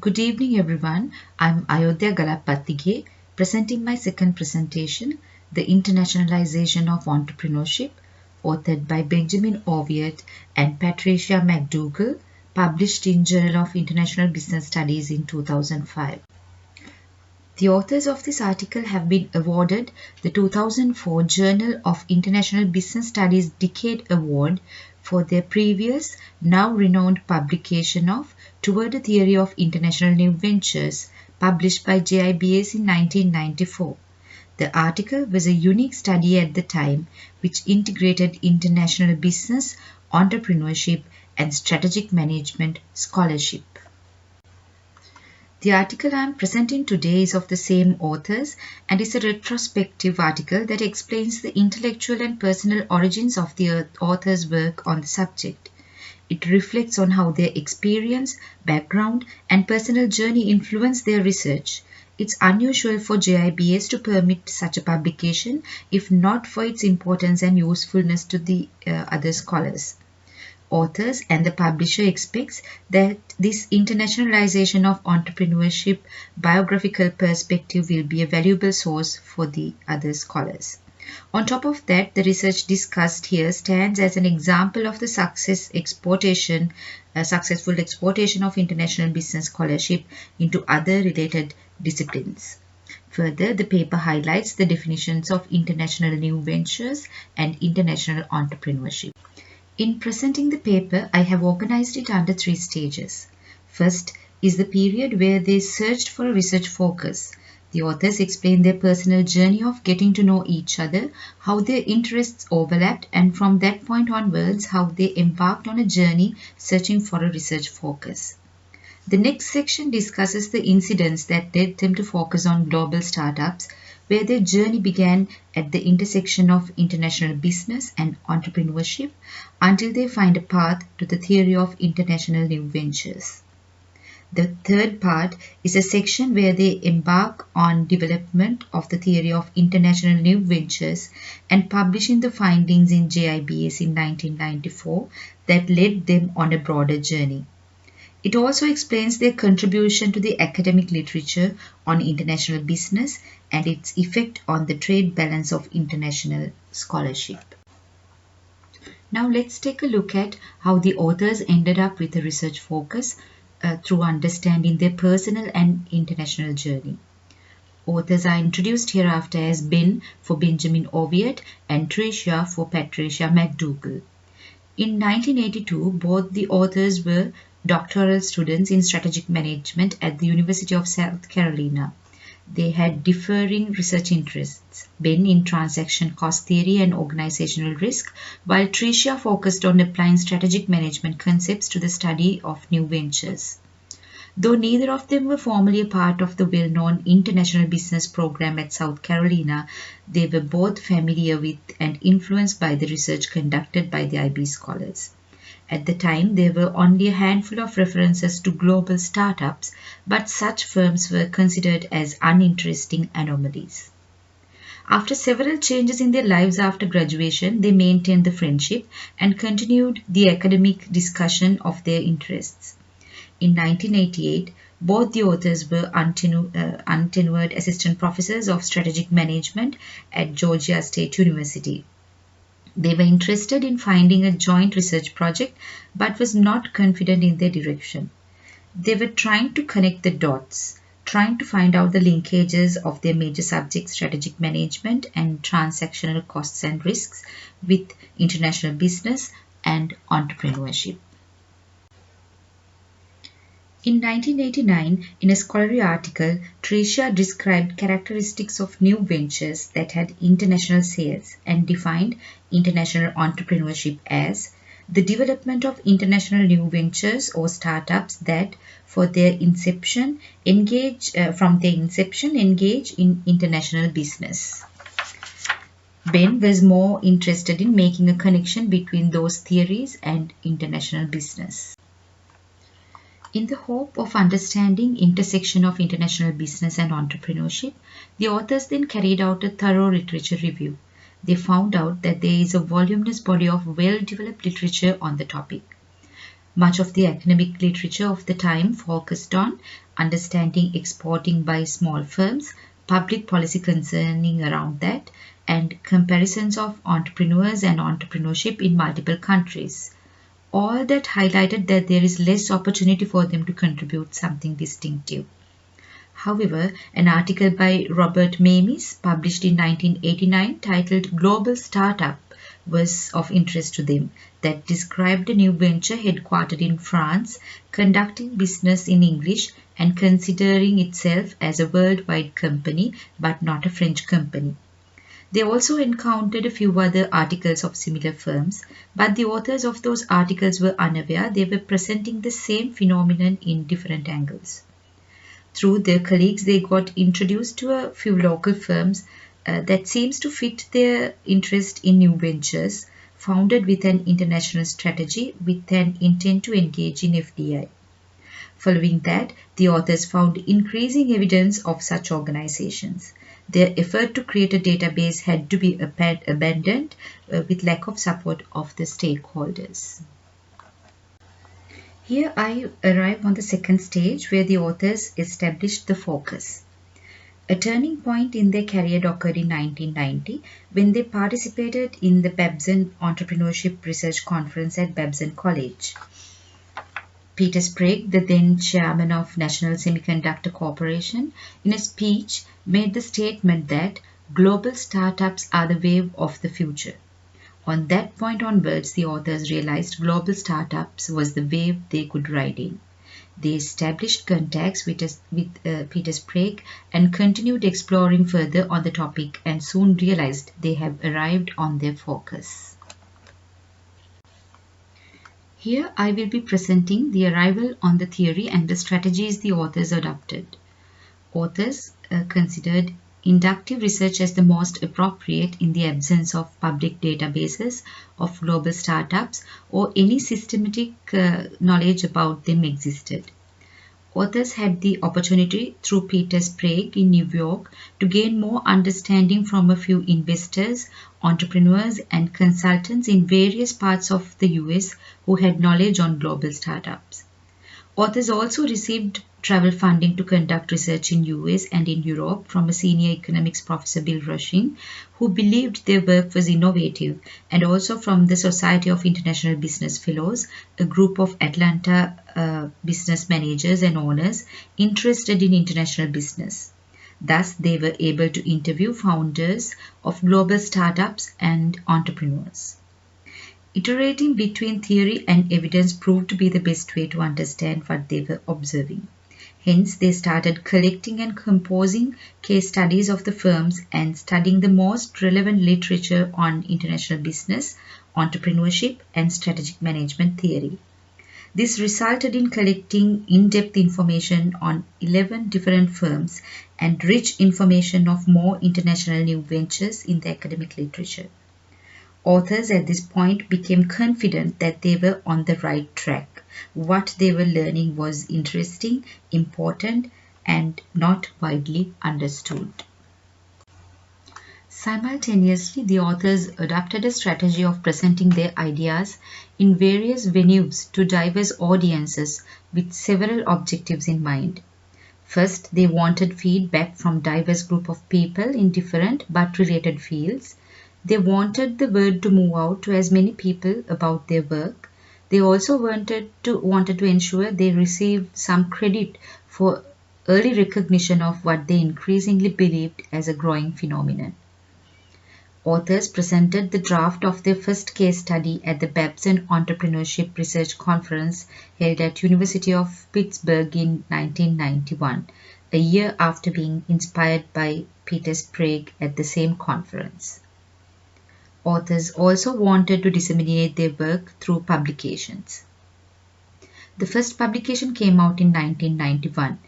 Good evening, everyone. I'm Ayodhya Galapattige, presenting my second presentation, The Internationalization of Entrepreneurship, authored by Benjamin Oviatt and Patricia McDougall, published in Journal of International Business Studies in 2005. The authors of this article have been awarded the 2004 Journal of International Business Studies Decade Award for their previous, now renowned publication of Toward a Theory of International New Ventures, published by JIBS in 1994. The article was a unique study at the time which integrated international business, entrepreneurship, and strategic management scholarship. The article I am presenting today is of the same authors and is a retrospective article that explains the intellectual and personal origins of the author's work on the subject. It reflects on how their experience, background, and personal journey influenced their research. It's unusual for JIBS to permit such a publication, if not for its importance and usefulness to the other scholars. Authors and the publisher expects that this internationalization of entrepreneurship biographical perspective will be a valuable source for the other scholars. On top of that, the research discussed here stands as an example of the successful exportation of international business scholarship into other related disciplines. Further, the paper highlights the definitions of international new ventures and international entrepreneurship. In presenting the paper, I have organized it under 3 stages. First is the period where they searched for a research focus. The authors explain their personal journey of getting to know each other, how their interests overlapped, and from that point onwards, how they embarked on a journey searching for a research focus. The next section discusses the incidents that led them to focus on global startups, where their journey began at the intersection of international business and entrepreneurship until they find a path to the theory of international new ventures. The third part is a section where they embark on development of the theory of international new ventures and publishing the findings in JIBS in 1994 that led them on a broader journey. It also explains their contribution to the academic literature on international business and its effect on the trade balance of international scholarship. Now let's take a look at how the authors ended up with a research focus through understanding their personal and international journey. Authors are introduced hereafter as Ben for Benjamin Oviatt and Tricia for Patricia McDougall. In 1982, both the authors were doctoral students in strategic management at the University of South Carolina. They had differing research interests, Ben in transaction cost theory and organizational risk, while Tricia focused on applying strategic management concepts to the study of new ventures. Though neither of them were formally a part of the well-known international business program at South Carolina, they were both familiar with and influenced by the research conducted by the IB scholars. At the time, there were only a handful of references to global startups, but such firms were considered as uninteresting anomalies. After several changes in their lives after graduation, they maintained the friendship and continued the academic discussion of their interests. In 1988, both the authors were untenured assistant professors of strategic management at Georgia State University. They were interested in finding a joint research project but was not confident in their direction. They were trying to connect the dots, trying to find out the linkages of their major subjects, strategic management and transactional costs and risks, with international business and entrepreneurship. In 1989, in a scholarly article, Tricia described characteristics of new ventures that had international sales and defined international entrepreneurship as the development of international new ventures or startups that, from their inception, engage in international business. Ben was more interested in making a connection between those theories and international business. In the hope of understanding intersection of international business and entrepreneurship, the authors then carried out a thorough literature review. They found out that there is a voluminous body of well-developed literature on the topic. Much of the academic literature of the time focused on understanding exporting by small firms, public policy concerning around that, and comparisons of entrepreneurs and entrepreneurship in multiple countries. All that highlighted that there is less opportunity for them to contribute something distinctive. However, an article by Robert Mamis, published in 1989, titled Global Startup, was of interest to them, that described a new venture headquartered in France, conducting business in English and considering itself as a worldwide company but not a French company. They also encountered a few other articles of similar firms, but the authors of those articles were unaware they were presenting the same phenomenon in different angles. Through their colleagues, they got introduced to a few local firms that seems to fit their interest in new ventures, founded with an international strategy with an intent to engage in FDI. Following that, the authors found increasing evidence of such organizations. Their effort to create a database had to be abandoned with lack of support of the stakeholders. Here I arrive on the second stage where the authors established the focus. A turning point in their career occurred in 1990 when they participated in the Babson Entrepreneurship Research Conference at Babson College. Peter Sprague, the then chairman of National Semiconductor Corporation, in a speech made the statement that global startups are the wave of the future. On that point onwards, the authors realized global startups was the wave they could ride in. They established contacts with Peter Sprague and continued exploring further on the topic and soon realized they have arrived on their focus. Here I will be presenting the arrival on the theory and the strategies the authors adopted. Authors considered inductive research as the most appropriate in the absence of public databases of global startups or any systematic knowledge about them existed. Authors had the opportunity through Peter Sprague in New York to gain more understanding from a few investors, entrepreneurs, and consultants in various parts of the US who had knowledge on global startups. Authors also received travel funding to conduct research in US and in Europe from a senior economics professor, Bill Rushing, who believed their work was innovative, and also from the Society of International Business Fellows, a group of Atlanta business managers and owners interested in international business. Thus, they were able to interview founders of global startups and entrepreneurs. Iterating between theory and evidence proved to be the best way to understand what they were observing. Hence, they started collecting and composing case studies of the firms and studying the most relevant literature on international business, entrepreneurship, and strategic management theory. This resulted in collecting in-depth information on 11 different firms and rich information of more international new ventures in the academic literature. Authors at this point became confident that they were on the right track. What they were learning was interesting, important, and not widely understood. Simultaneously, the authors adopted a strategy of presenting their ideas in various venues to diverse audiences with several objectives in mind. First, they wanted feedback from diverse group of people in different but related fields. They wanted the word to move out to as many people about their work. They also wanted to ensure they received some credit for early recognition of what they increasingly believed as a growing phenomenon. Authors presented the draft of their first case study at the Babson Entrepreneurship Research Conference held at University of Pittsburgh in 1991, a year after being inspired by Peter Sprague at the same conference. Authors also wanted to disseminate their work through publications. The first publication came out in 1991.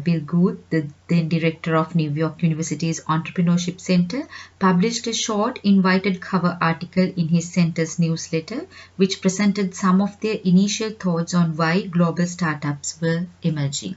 Bill Guth, the then director of New York University's Entrepreneurship Center, published a short invited cover article in his center's newsletter, which presented some of their initial thoughts on why global startups were emerging.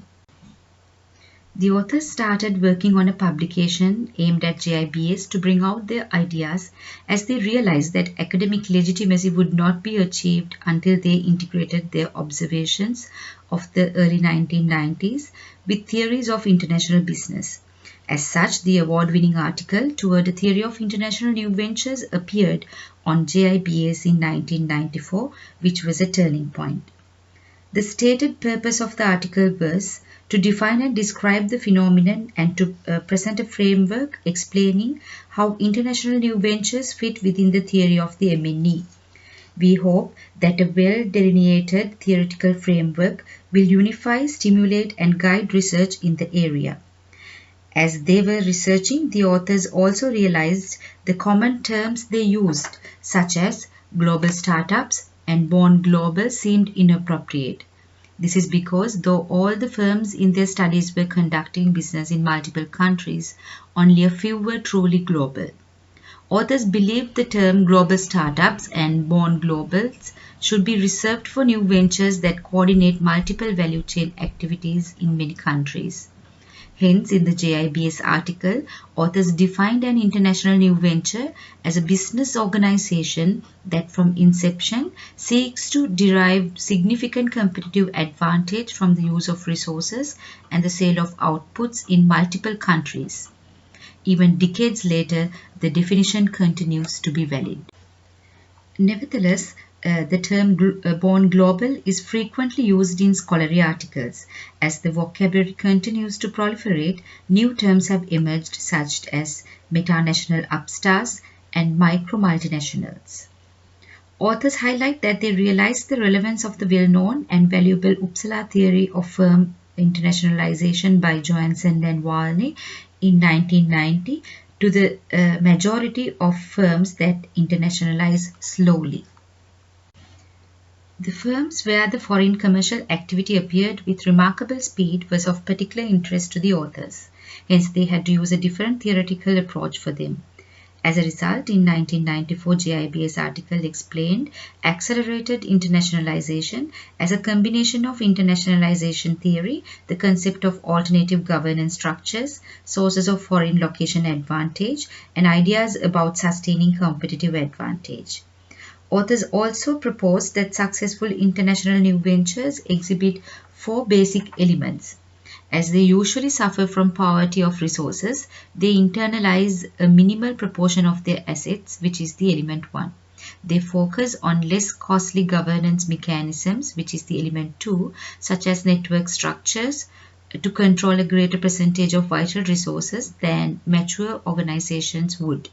The authors started working on a publication aimed at JIBS to bring out their ideas as they realized that academic legitimacy would not be achieved until they integrated their observations of the early 1990s with theories of international business. As such, the award-winning article Toward a Theory of International New Ventures appeared on JIBS in 1994, which was a turning point. The stated purpose of the article was to define and describe the phenomenon and to present a framework explaining how international new ventures fit within the theory of the MNE. We hope that a well-delineated theoretical framework will unify, stimulate and guide research in the area. As they were researching, the authors also realized the common terms they used, such as global startups and born global, seemed inappropriate. This is because though all the firms in their studies were conducting business in multiple countries, only a few were truly global. Authors believed the term global startups and born globals should be reserved for new ventures that coordinate multiple value chain activities in many countries. Hence, in the JIBS article, authors defined an international new venture as a business organization that from inception seeks to derive significant competitive advantage from the use of resources and the sale of outputs in multiple countries. Even decades later, the definition continues to be valid. Nevertheless, the term born global is frequently used in scholarly articles. As the vocabulary continues to proliferate, new terms have emerged such as metanational upstarts and micro-multinationals. Authors highlight that they realized the relevance of the well-known and valuable Uppsala theory of firm internationalization by Johansson and Walne in 1990 to the majority of firms that internationalize slowly. The firms where the foreign commercial activity appeared with remarkable speed was of particular interest to the authors. Hence, they had to use a different theoretical approach for them. As a result, in 1994, JIBS article explained accelerated internationalization as a combination of internationalization theory, the concept of alternative governance structures, sources of foreign location advantage, and ideas about sustaining competitive advantage. Authors also propose that successful international new ventures exhibit four basic elements. As they usually suffer from poverty of resources, they internalize a minimal proportion of their assets, which is the element 1. They focus on less costly governance mechanisms, which is the element 2, such as network structures, to control a greater percentage of vital resources than mature organizations would.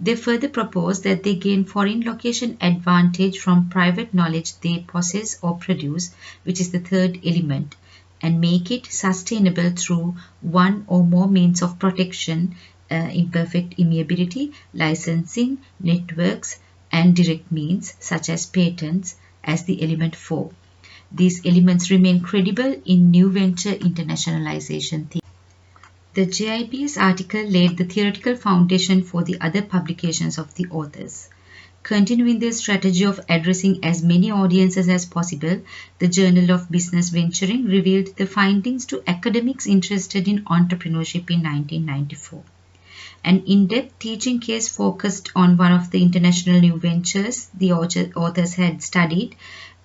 They further propose that they gain foreign location advantage from private knowledge they possess or produce, which is the third element, and make it sustainable through one or more means of protection, imperfect amiability, licensing, networks, and direct means such as patents as the element 4. These elements remain credible in new venture internationalization theory. The JIBS article laid the theoretical foundation for the other publications of the authors. Continuing their strategy of addressing as many audiences as possible, the Journal of Business Venturing revealed the findings to academics interested in entrepreneurship in 1994. An in-depth teaching case focused on one of the international new ventures the authors had studied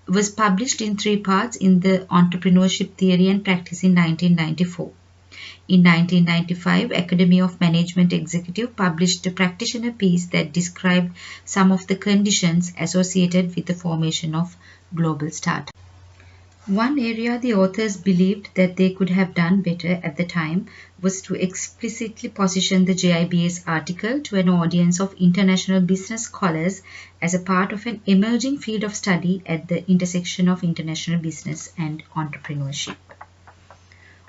was published in 3 parts in the Entrepreneurship Theory and Practice in 1994. In 1995, Academy of Management Executive published a practitioner piece that described some of the conditions associated with the formation of global startups. One area the authors believed that they could have done better at the time was to explicitly position the JIBS article to an audience of international business scholars as a part of an emerging field of study at the intersection of international business and entrepreneurship.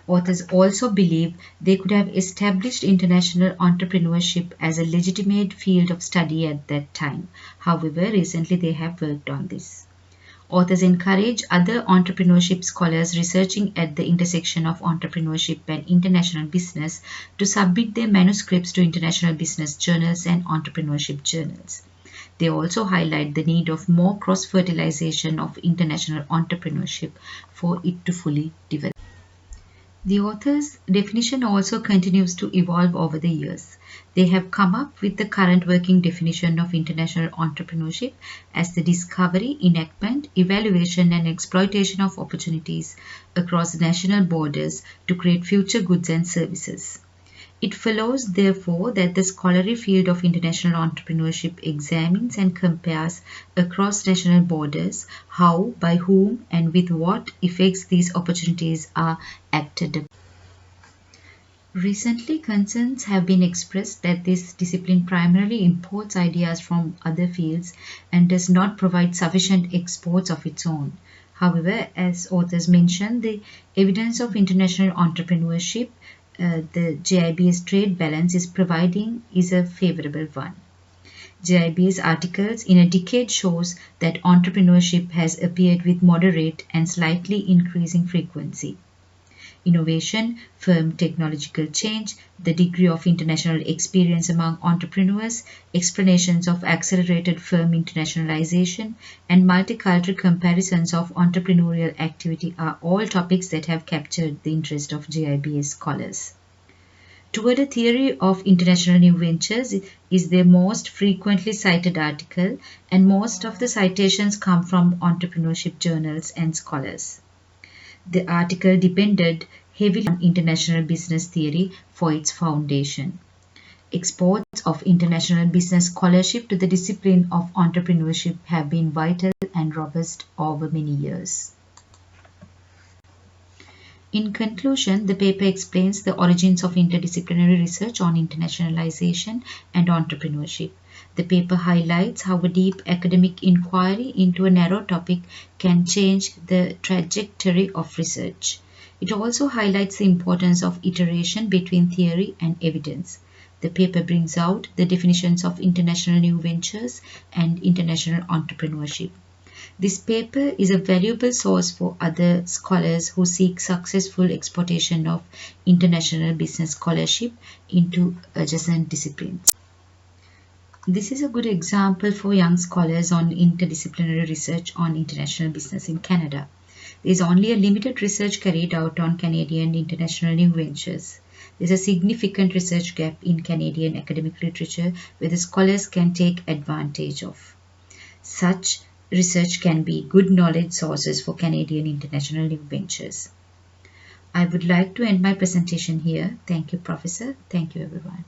Authors also believe they could have established international entrepreneurship as a legitimate field of study at that time. However, recently they have worked on this. Authors encourage other entrepreneurship scholars researching at the intersection of entrepreneurship and international business to submit their manuscripts to international business journals and entrepreneurship journals. They also highlight the need of more cross-fertilization of international entrepreneurship for it to fully develop. The author's definition also continues to evolve over the years. They have come up with the current working definition of international entrepreneurship as the discovery, enactment, evaluation, and exploitation of opportunities across national borders to create future goods and services. It follows, therefore, that the scholarly field of international entrepreneurship examines and compares across national borders how, by whom, and with what effects these opportunities are acted upon. Recently, concerns have been expressed that this discipline primarily imports ideas from other fields and does not provide sufficient exports of its own. However, as authors mention, the evidence of international entrepreneurship the JIBS trade balance is providing is a favorable one. JIBS articles in a decade shows that entrepreneurship has appeared with moderate and slightly increasing frequency. Innovation, firm technological change, the degree of international experience among entrepreneurs, explanations of accelerated firm internationalization, and multicultural comparisons of entrepreneurial activity are all topics that have captured the interest of JIBS scholars. Toward a Theory of International New Ventures is their most frequently cited article, and most of the citations come from entrepreneurship journals and scholars. The article depended heavily on international business theory for its foundation. Exports of international business scholarship to the discipline of entrepreneurship have been vital and robust over many years. In conclusion, the paper explains the origins of interdisciplinary research on internationalization and entrepreneurship. The paper highlights how a deep academic inquiry into a narrow topic can change the trajectory of research. It also highlights the importance of iteration between theory and evidence. The paper brings out the definitions of international new ventures and international entrepreneurship. This paper is a valuable source for other scholars who seek successful exportation of international business scholarship into adjacent disciplines. This is a good example for young scholars on interdisciplinary research on international business in Canada. There is only a limited research carried out on Canadian international new ventures. There is a significant research gap in Canadian academic literature where the scholars can take advantage of. Such research can be good knowledge sources for Canadian international new ventures. I would like to end my presentation here. Thank you, Professor. Thank you, everyone.